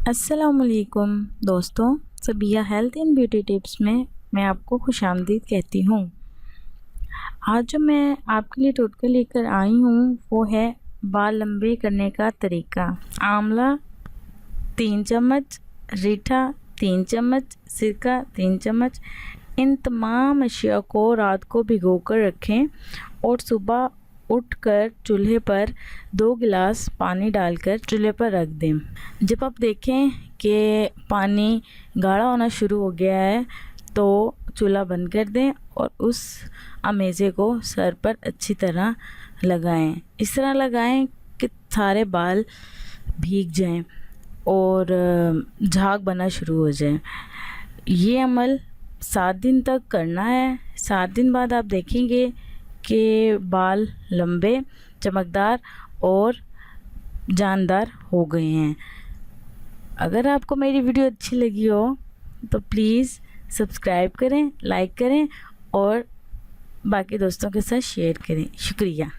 अस्सलामुअलैकुम दोस्तों, सबिया health and beauty tips में मैं आपको खुशामदीद कहती हूँ। आज जो मैं आपके लिए टोटका लेकर आई हूँ वो है बाल लंबे करने का तरीका। आंवला 3 चम्मच, रीठा 3 चम्मच, सिरका 3 चम्मच। इन तमाम अशिया को रात को भिगो कर रखें और सुबह उठकर चूल्हे पर 2 गिलास पानी डालकर चूल्हे पर रख दें। जब आप देखें कि पानी गाढ़ा होना शुरू हो गया है तो चूल्हा बंद कर दें और उस अमेज़े को सर पर अच्छी तरह लगाएं। इस तरह लगाएं कि सारे बाल भीग जाएं और झाग बना शुरू हो जाए। ये अमल 7 दिन तक करना है। 7 दिन बाद आप देखेंगे कि बाल लंबे, चमकदार और जानदार हो गए हैं। अगर आपको मेरी वीडियो अच्छी लगी हो तो प्लीज़ सब्सक्राइब करें, लाइक करें और बाकी दोस्तों के साथ शेयर करें। शुक्रिया।